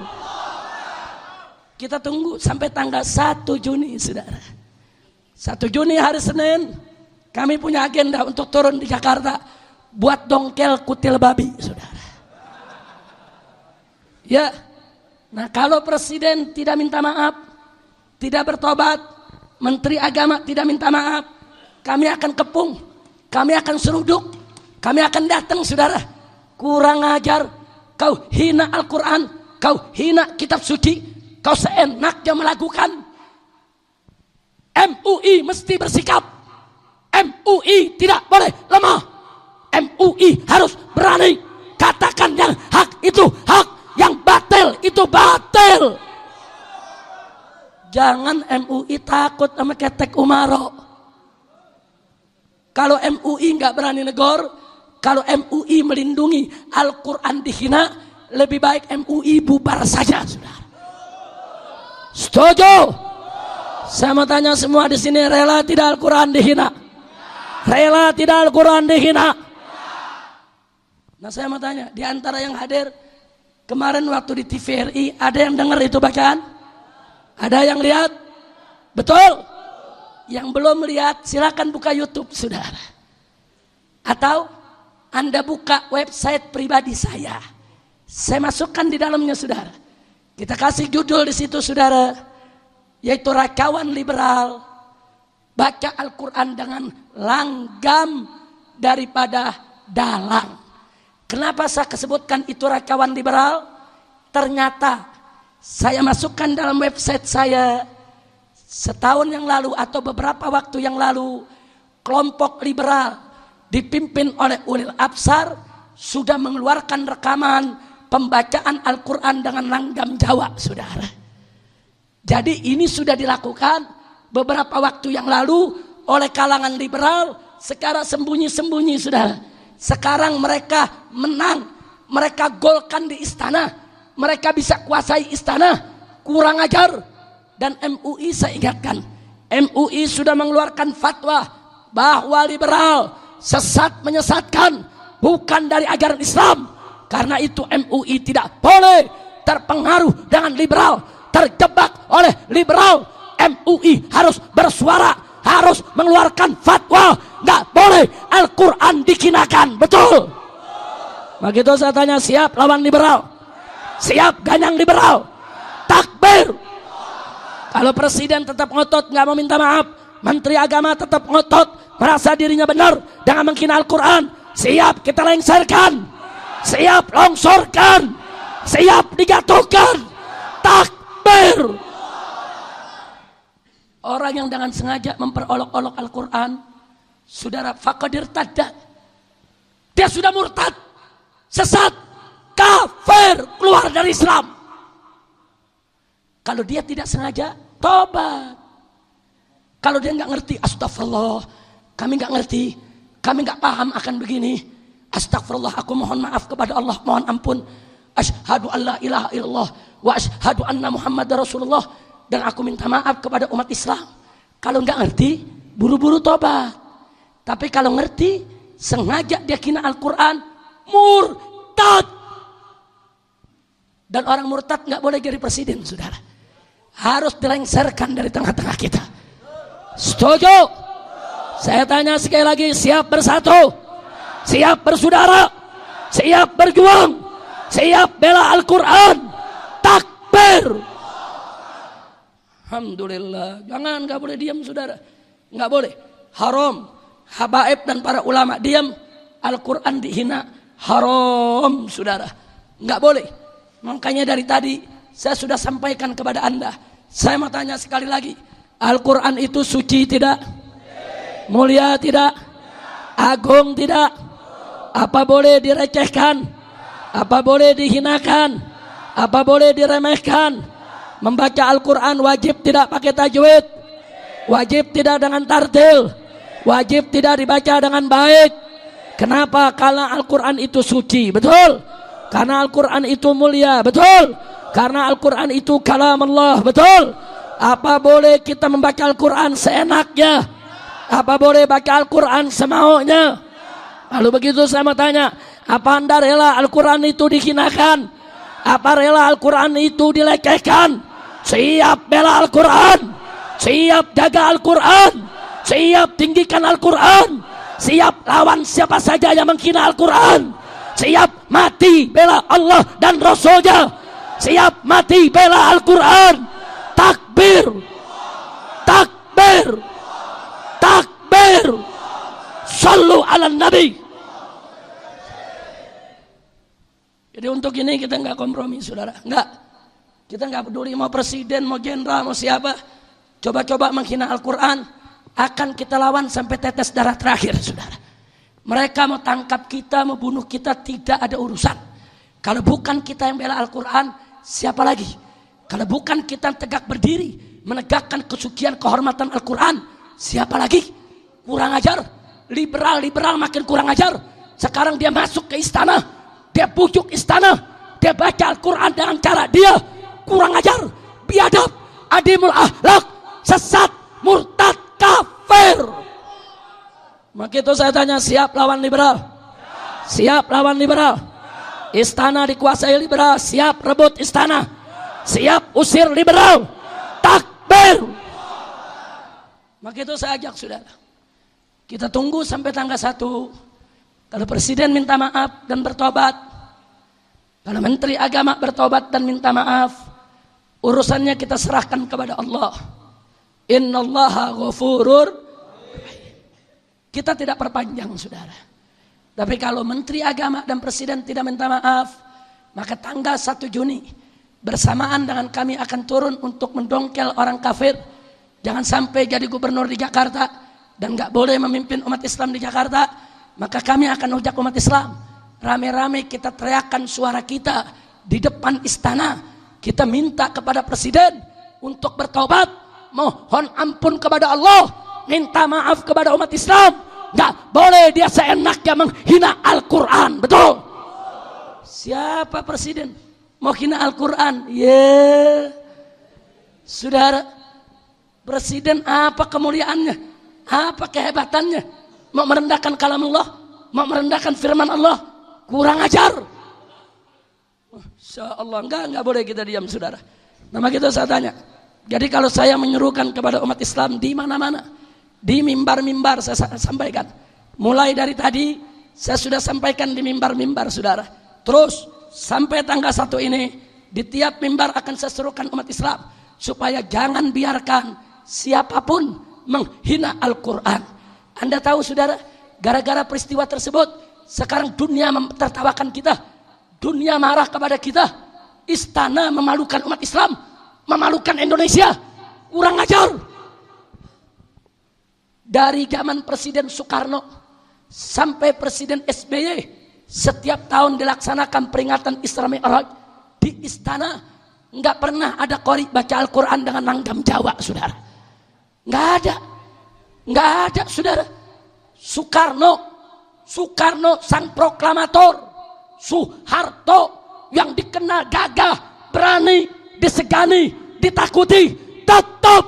Kita tunggu sampai tanggal 1 Juni, saudara. 1 Juni hari Senin, kami punya agenda untuk turun di Jakarta, buat dongkel kutil babi, saudara. Ya, nah kalau presiden tidak minta maaf, tidak bertobat, menteri agama tidak minta maaf, kami akan kepung, kami akan seruduk, kami akan datang, saudara. Kurang ajar. Kau hina Al-Quran, kau hina kitab suci, kau seenaknya melakukan. MUI mesti bersikap. MUI tidak boleh lemah. MUI harus berani. Katakan yang hak itu hak, yang batil itu batil. Jangan MUI takut sama ketek Umaro. Kalau MUI nggak berani negor, kalau MUI melindungi Al-Quran dihina, lebih baik MUI bubar saja, saudara. Setuju? Saya mau tanya semua di sini, rela tidak Al-Quran dihina? Rela tidak Al-Quran dihina? Nah, saya mau tanya, di antara yang hadir kemarin waktu di TVRI, ada yang dengar itu bacaan? Ada yang lihat? Betul? Yang belum lihat, silakan buka YouTube, saudara. Atau Anda buka website pribadi saya masukkan di dalamnya, saudara. Kita kasih judul di situ, saudara, yaitu Rakawan Liberal, baca Al-Quran dengan langgam daripada dalang. Kenapa saya sebutkan itu Rakawan Liberal? Ternyata saya masukkan dalam website saya setahun yang lalu atau beberapa waktu yang lalu, kelompok liberal dipimpin oleh Ulil Absar sudah mengeluarkan rekaman pembacaan Al-Quran dengan langgam Jawa, saudara. Jadi ini sudah dilakukan beberapa waktu yang lalu oleh kalangan liberal, sekarang sembunyi-sembunyi, saudara. Sekarang mereka menang, mereka golkan di istana, mereka bisa kuasai istana, kurang ajar. Dan MUI saya ingatkan, MUI sudah mengeluarkan fatwa bahwa liberal sesat menyesatkan, bukan dari ajaran Islam. Karena itu MUI tidak boleh terpengaruh dengan liberal, terjebak oleh liberal. MUI harus bersuara, harus mengeluarkan fatwa, nggak boleh Al-Quran dikinakan, betul? Begitu saya tanya, siap lawan liberal? Siap ganyang liberal? Takbir! Kalau presiden tetap ngotot nggak mau minta maaf, menteri agama tetap ngotot merasa dirinya benar dengan menghina Al-Quran, siap kita lengserkan, siap longsorkan, siap dijatuhkan. Takbir. Orang yang dengan sengaja memperolok-olok Al-Quran, saudara, faqadir tadda, dia sudah murtad, sesat, kafir, keluar dari Islam. Kalau dia tidak sengaja, tobat. Kalau dia nggak ngerti, astagfirullah, kami nggak ngerti, kami nggak paham akan begini, astagfirullah, aku mohon maaf kepada Allah, mohon ampun, asyhadu an la ilaha illallah wa asyhadu anna Muhammadar Rasulullah, dan aku minta maaf kepada umat Islam. Kalau nggak ngerti, buru-buru tobat. Tapi kalau ngerti, sengaja dia kina Al-Quran, murtad. Dan orang murtad nggak boleh jadi presiden, saudara. Harus dilengserkan dari tengah-tengah kita. Setuju? Saya tanya sekali lagi, siap bersatu? Siap bersaudara? Siap berjuang? Siap bela Al-Quran? Takbir! Alhamdulillah. Jangan, nggak boleh diam, saudara. Nggak boleh. Haram. Habaib dan para ulama diam, Al-Quran dihina. Haram, saudara. Nggak boleh. Makanya dari tadi saya sudah sampaikan kepada Anda. Saya mau tanya sekali lagi. Al-Quran itu suci tidak? Mulia tidak? Agung tidak? Apa boleh direcehkan? Apa boleh dihinakan? Apa boleh diremehkan? Membaca Al-Quran wajib tidak pakai tajwid, wajib tidak dengan tartil, wajib tidak dibaca dengan baik. Kenapa? Karena Al-Quran itu suci, betul. Karena Al-Quran itu mulia, betul. Karena Al-Quran itu kalam Allah, betul. Apa boleh kita membaca Al-Quran seenaknya? Apa boleh baca Al-Quran semaunya? Lalu begitu saya mau tanya, apa Anda rela Al-Quran itu dihinakan? Apa rela Al-Quran itu dilecehkan? Siap bela Al-Quran, siap jaga Al-Quran, siap tinggikan Al-Quran, siap lawan siapa saja yang menghina Al-Quran, siap mati bela Allah dan Rasulnya, siap mati bela Al-Quran. Takbir, takbir, takbir. Sallu ala Nabi. Jadi untuk ini kita nggak kompromi, saudara, nggak. Kita nggak peduli mau presiden, mau jenderal, mau siapa. Coba-coba menghina Al-Quran, akan kita lawan sampai tetes darah terakhir, saudara. Mereka mau tangkap kita, mau bunuh kita, tidak ada urusan. Kalau bukan kita yang bela Al-Quran, siapa lagi? Kalau bukan kita tegak berdiri, menegakkan kesucian kehormatan Al-Quran, siapa lagi? Kurang ajar. Liberal makin kurang ajar. Sekarang dia masuk ke istana, dia pujuk istana, dia baca Al-Quran dengan cara dia. Kurang ajar, biadab, adimul ahlak, sesat, murtad, kafir. Maka itu saya tanya, siap lawan liberal? Siap lawan liberal? Istana dikuasai liberal, siap rebut istana? Siap usir liberal? Takbir! Maka itu saya ajak, saudara, kita tunggu sampai tanggal 1. Kalau presiden minta maaf dan bertobat, kalau menteri agama bertobat dan minta maaf, urusannya kita serahkan kepada Allah. Innallaha ghafurur. Kita tidak perpanjang, saudara. Tapi kalau menteri agama dan presiden tidak minta maaf, maka tanggal 1 Juni bersamaan dengan kami akan turun untuk mendongkel orang kafir. Jangan sampai jadi gubernur di Jakarta dan gak boleh memimpin umat Islam di Jakarta. Maka kami akan ujak umat Islam. Rame-rame kita teriakkan suara kita di depan istana. Kita minta kepada presiden untuk bertobat, mohon ampun kepada Allah, minta maaf kepada umat Islam. Nggak boleh dia seenaknya menghina Al-Quran, betul? Siapa presiden mau hina Al-Quran? Saudara, presiden apa kemuliaannya? Apa kehebatannya? Mau merendahkan kalam Allah? Mau merendahkan firman Allah? Kurang ajar. Insya Allah enggak boleh kita diam, saudara. Nama kita saya tanya. Jadi kalau saya menyerukan kepada umat Islam di mana-mana, di mimbar-mimbar saya sampaikan. Mulai dari tadi saya sudah sampaikan di mimbar-mimbar, saudara. Terus sampai tanggal 1 ini di tiap mimbar akan saya serukan umat Islam supaya jangan biarkan siapapun menghina Al-Quran. Anda tahu, saudara, gara-gara peristiwa tersebut sekarang dunia tertawakan kita. Dunia marah kepada kita. istana memalukan umat Islam, memalukan Indonesia. Kurang ajar. Dari zaman Presiden Soekarno sampai Presiden SBY, setiap tahun dilaksanakan peringatan Isra Mi'raj di istana. Nggak pernah ada qori baca Al-Quran dengan langgam Jawa, saudara. Nggak ada, saudara. Soekarno sang proklamator, Soeharto yang dikenal gagah, berani, disegani, ditakuti, tetap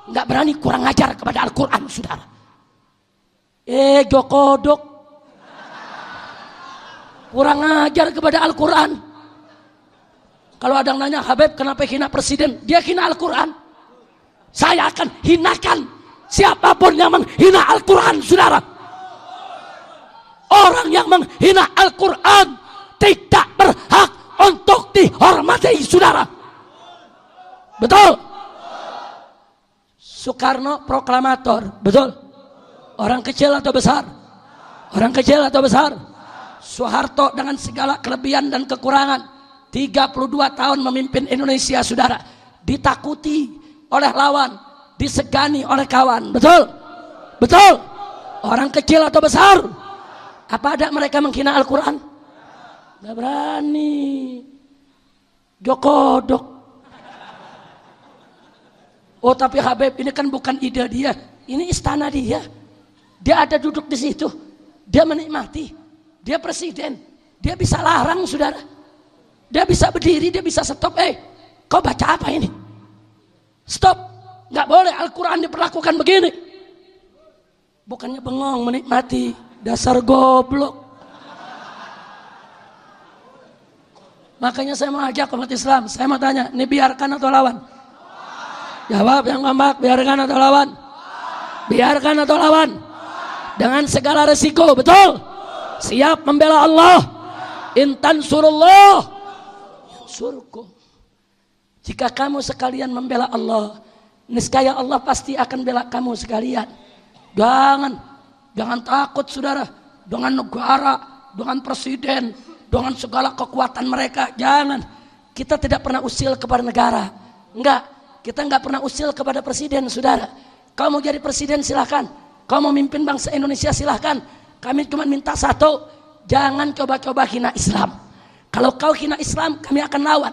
nggak berani kurang ajar kepada Al-Quran, saudara. Jokodok kurang ajar kepada Al-Quran. Kalau ada yang nanya, Habib kenapa hina presiden? Dia hina Al-Quran. Saya akan hinakan siapapun yang menghina Al-Quran, saudara. Orang yang menghina Al-Quran tidak berhak untuk dihormati, saudara. Betul? Soekarno proklamator, betul? Orang kecil atau besar? Orang kecil atau besar? Soeharto dengan segala kelebihan dan kekurangan, 32 tahun memimpin Indonesia, saudara. Ditakuti oleh lawan, disegani oleh kawan. Betul? Betul? Orang kecil atau besar? Apa ada mereka menghina Al-Quran? Gak berani. Jokodok. Oh tapi Habib, ini kan bukan ide dia. Ini istana dia. Dia ada duduk di situ. Dia menikmati. Dia presiden. Dia bisa larang, saudara. Dia bisa berdiri, dia bisa stop. Kau baca apa ini? Stop. Nggak boleh Al-Quran diperlakukan begini. Bukannya bengong menikmati. Dasar goblok. Makanya saya mau ajak umat Islam. Saya mau tanya, ini biarkan atau lawan? Jawab yang kompak, biarkan atau lawan? Biarkan atau lawan? Dengan segala resiko, betul? Siap membela Allah. Intan surullah surkum. Jika kamu sekalian membela Allah, niscaya Allah pasti akan bela kamu sekalian. Jangan takut, saudara, dengan negara, dengan presiden, dengan segala kekuatan mereka. Jangan. Kita tidak pernah usil kepada negara. Enggak. Kita enggak pernah usil kepada presiden, saudara. Kau mau jadi presiden silahkan. Kau mau mimpin bangsa Indonesia silahkan. Kami cuma minta satu, jangan coba-coba hina Islam. Kalau kau hina Islam, kami akan lawan.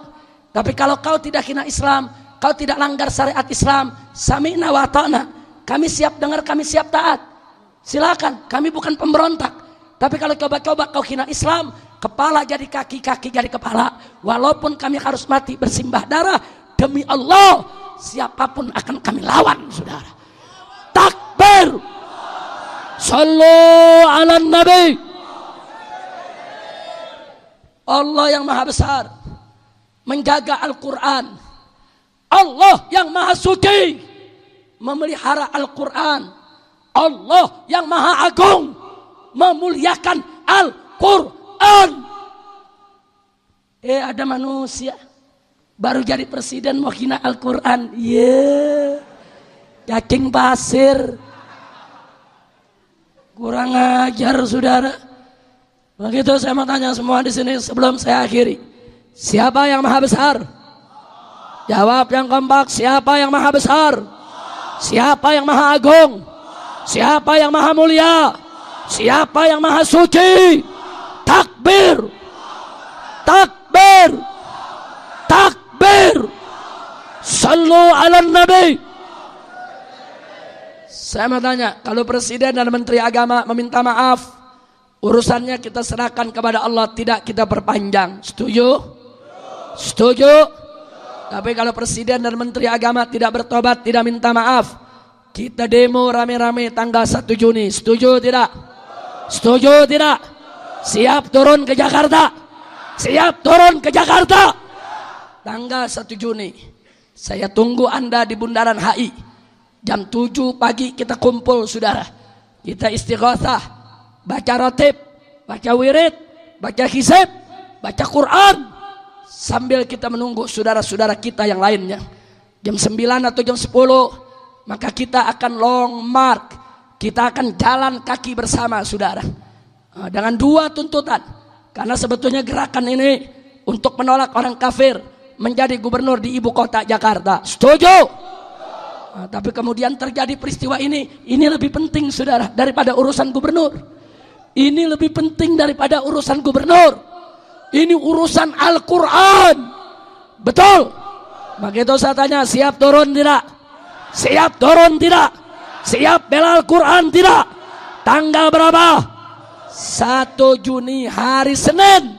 Tapi kalau kau tidak hina Islam, kau tidak langgar syariat Islam, sami'na wa ta'na. Kami siap dengar, kami siap taat. Silakan, kami bukan pemberontak. Tapi kalau coba-coba kau hina Islam, kepala jadi kaki, kaki jadi kepala. Walaupun kami harus mati bersimbah darah, demi Allah, siapapun akan kami lawan, saudara. Takbir. Sallu ala nabi. Allah yang maha besar menjaga Al-Quran. Allah yang maha suci memelihara Al-Quran. Allah yang maha agung memuliakan Al-Quran. Ada manusia baru jadi presiden mau hina Al-Quran. Cacing pasir. Kurang ajar, saudara. Begitu saya mau tanya semua di sini sebelum saya akhiri. Siapa yang maha besar? Jawab yang kompak. Siapa yang maha besar? Siapa yang maha agung? Siapa yang maha mulia? Siapa yang maha suci? Takbir. Takbir. Takbir. Sallu ala nabi. Saya mau tanya, kalau presiden dan menteri agama meminta maaf, urusannya kita serahkan kepada Allah, tidak kita perpanjang. Setuju? Setuju? Tapi kalau presiden dan menteri agama tidak bertobat, tidak minta maaf, kita demo rame-rame tanggal 1 Juni. Setuju tidak? Setuju tidak? Siap turun ke Jakarta? Siap turun ke Jakarta? Tanggal 1 Juni. Saya tunggu Anda di Bundaran HI. Jam 7 pagi kita kumpul, saudara. Kita istighatsah, baca rotib, baca wirid, baca hisab, baca Quran, sambil kita menunggu saudara-saudara kita yang lainnya. Jam 9 atau jam 10, maka kita akan long march. Kita akan jalan kaki bersama, saudara. Dengan dua tuntutan. Karena sebetulnya gerakan ini untuk menolak orang kafir menjadi gubernur di ibu kota Jakarta. Setuju? Nah, tapi kemudian terjadi peristiwa ini lebih penting saudara daripada urusan gubernur. Ini lebih penting daripada urusan gubernur. Ini urusan Al-Quran. Betul? Begitu saya tanya, siap turun tidak? Siap turun tidak? Siap bela Al-Quran tidak? Tanggal berapa? 1 Juni hari Senin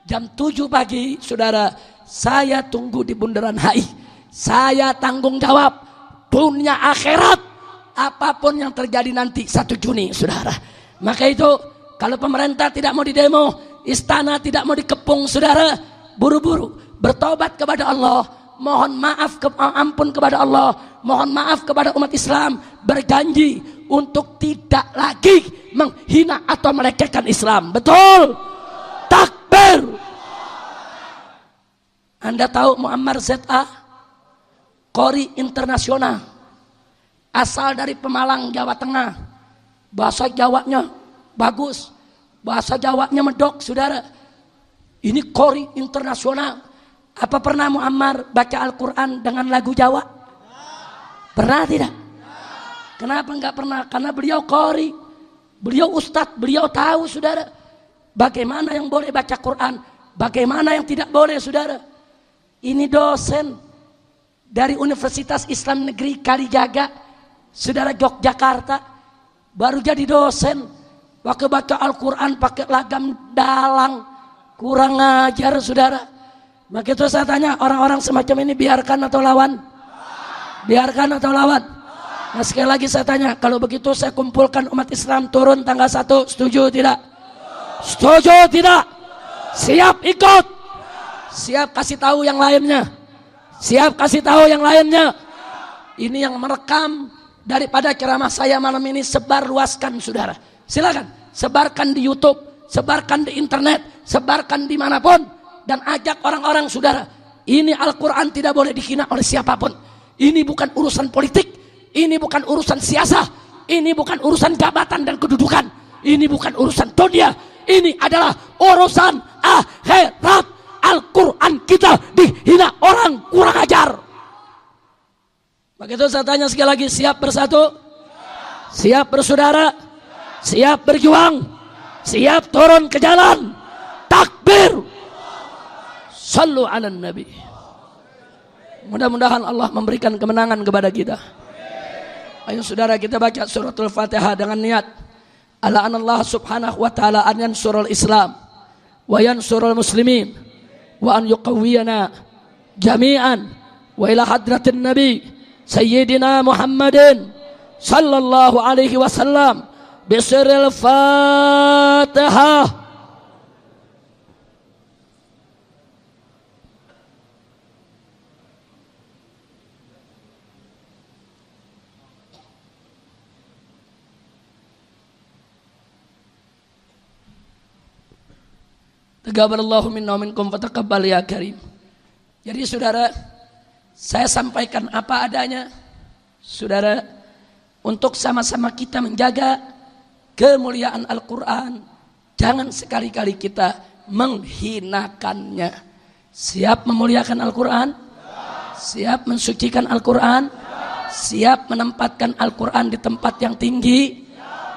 jam 7 pagi saudara, saya tunggu di bundaran HI. Saya tanggung jawab dunia akhirat apapun yang terjadi nanti 1 Juni saudara. Maka itu kalau pemerintah tidak mau didemo, istana tidak mau dikepung saudara, buru-buru bertobat kepada Allah, mohon maaf ampun kepada Allah, mohon maaf kepada umat Islam, berjanji untuk tidak lagi menghina atau melecehkan Islam. Betul? Takbir. Anda tahu Muammar ZA, qori internasional, asal dari Pemalang, Jawa Tengah. Bahasa Jawanya bagus, bahasa Jawanya medok saudara. Ini qori internasional. Apa pernah Muammar baca Al-Quran dengan lagu Jawa? Pernah tidak? Kenapa enggak pernah? Karena beliau qori, beliau ustadz, beliau tahu saudara bagaimana yang boleh baca Quran, bagaimana yang tidak boleh saudara. Ini dosen dari Universitas Islam Negeri Kalijaga saudara, Yogyakarta, baru jadi dosen pakai baca Al-Quran pakai lagam dalang, kurang ajar saudara. Maka itu saya tanya, orang-orang semacam ini biarkan atau lawan? Biarkan atau lawan? Nah sekali lagi saya tanya, kalau begitu saya kumpulkan umat Islam turun tanggal 1, setuju tidak? Setuju tidak? Siap ikut? Siap kasih tahu yang lainnya? Siap kasih tahu yang lainnya? Ini yang merekam daripada ceramah saya malam ini, sebar luaskan saudara. Silakan sebarkan di YouTube, sebarkan di internet, sebarkan dimanapun. Dan ajak orang-orang saudara, ini Al-Quran tidak boleh dihina oleh siapapun. Ini bukan urusan politik, ini bukan urusan siasah, ini bukan urusan jabatan dan kedudukan, ini bukan urusan dunia, ini adalah urusan akhirat. Al-Quran kita dihina orang kurang ajar. Begitu saya tanya sekali lagi, siap bersatu? Siap bersaudara? Siap berjuang? Siap turun ke jalan? Takbir! Sallu ala Nabi. Mudah-mudahan Allah memberikan kemenangan kepada kita. Ayo saudara, kita baca suratul Fatihah dengan niat Allah subhanahu wa ta'ala an yansurul Islam wa yansurul muslimin wa an yuqawwiyana jami'an wa ila hadratin Nabi Sayyidina Muhammadin sallallahu alaihi wasallam bisiril Fatihah. Taqabbalallahu minna wa minkum fataqabbal ya karim. Jadi saudara, saya sampaikan apa adanya saudara, untuk sama-sama kita menjaga kemuliaan Al-Quran. Jangan sekali-kali kita menghinakannya. Siap memuliakan Al-Quran? Siap mensucikan Al-Quran? Siap menempatkan Al-Quran di tempat yang tinggi,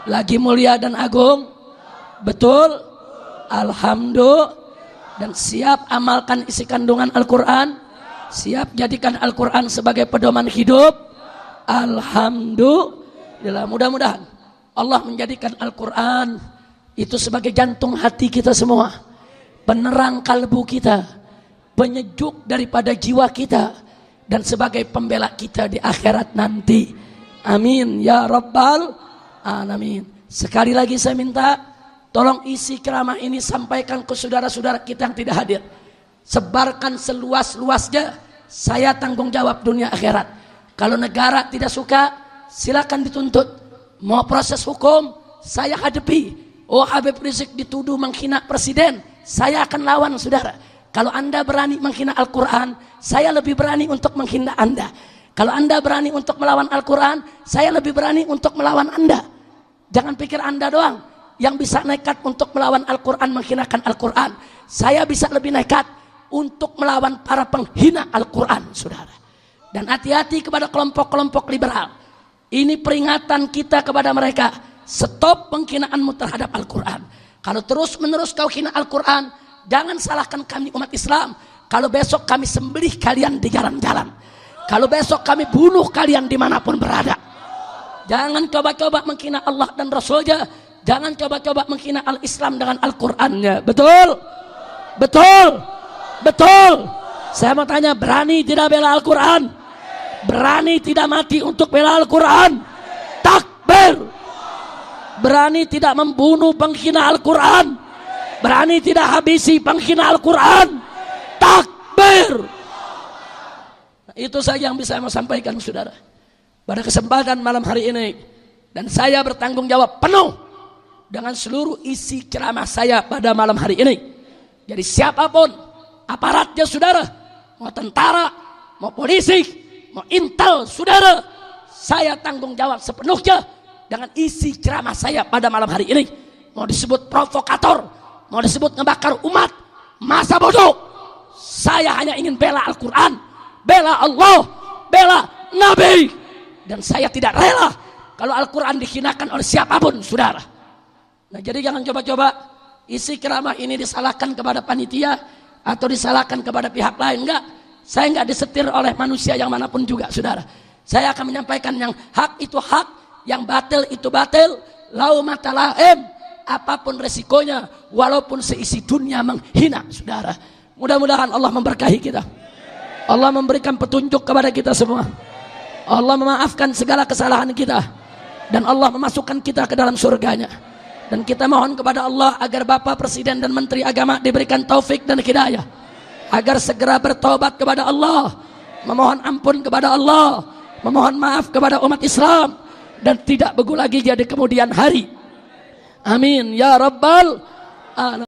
lagi mulia dan agung? Betul? Alhamdulillah. Dan siap amalkan isi kandungan Al-Quran, siap jadikan Al-Quran sebagai pedoman hidup. Alhamdulillah. Mudah-mudahan Allah menjadikan Al-Quran itu sebagai jantung hati kita semua, penerang kalbu kita, penyejuk daripada jiwa kita, dan sebagai pembela kita di akhirat nanti. Amin ya rabbal alamin. Sekali lagi saya minta, tolong isi ceramah ini sampaikan ke saudara-saudara kita yang tidak hadir. Sebarkan seluas-luasnya. Saya tanggung jawab dunia akhirat. Kalau negara tidak suka, silakan dituntut. Mau proses hukum, saya hadapi. Oh, Habib Rizik dituduh menghina presiden, saya akan lawan saudara. Kalau Anda berani menghina Al-Quran, saya lebih berani untuk menghina Anda. Kalau Anda berani untuk melawan Al-Quran, saya lebih berani untuk melawan Anda. Jangan pikir Anda doang. yang bisa nekat untuk melawan Al-Quran, menghinakan Al-Quran. Saya bisa lebih nekat untuk melawan para penghina Al-Quran, saudara. Dan hati-hati kepada kelompok-kelompok liberal. Ini peringatan kita kepada mereka. Stop penghinaanmu terhadap Al-Quran. Kalau terus menerus kau hina Al-Quran, jangan salahkan kami umat Islam. Kalau besok kami sembelih kalian di jalan-jalan. Kalau besok kami bunuh kalian dimanapun berada. Jangan coba-coba menghina Allah dan Rasulnya. Jangan coba-coba menghina Al-Islam dengan Al-Qurannya. Betul? Betul? Betul? Saya mau tanya, berani tidak bela Al-Quran? Berani tidak mati untuk bela Al-Quran? Takbir! Berani tidak membunuh penghina Al-Quran? Berani tidak habisi penghina Al-Quran? Takbir! Nah, itu saja yang bisa saya mau sampaikan, saudara, pada kesempatan malam hari ini. Dan saya bertanggung jawab penuh dengan seluruh isi ceramah saya pada malam hari ini. Jadi siapapun aparatnya, saudara, mau tentara, mau polisi, mau intel, saudara, saya tanggung jawab sepenuhnya dengan isi ceramah saya pada malam hari ini. Mau disebut provokator, mau disebut ngebakar umat, masa bodoh. Saya hanya ingin bela Al-Quran, bela Allah, bela Nabi. Dan saya tidak rela kalau Al-Quran dihinakan oleh siapapun, saudara. Nah, jadi jangan coba-coba isi ceramah ini disalahkan kepada panitia atau disalahkan kepada pihak lain. Enggak, saya enggak disetir oleh manusia yang manapun juga, saudara. Saya akan menyampaikan yang hak itu hak, yang batil itu batil, lau mata laim, apapun resikonya, walaupun seisi dunia menghina, saudara. Mudah-mudahan Allah memberkahi kita. Allah memberikan petunjuk kepada kita semua. Allah memaafkan segala kesalahan kita, dan Allah memasukkan kita ke dalam surganya. Dan kita mohon kepada Allah agar Bapak Presiden dan Menteri Agama diberikan taufik dan hidayah, agar segera bertobat kepada Allah, memohon ampun kepada Allah, memohon maaf kepada umat Islam, dan tidak begu lagi jadi kemudian hari. Amin ya rabbal alamin.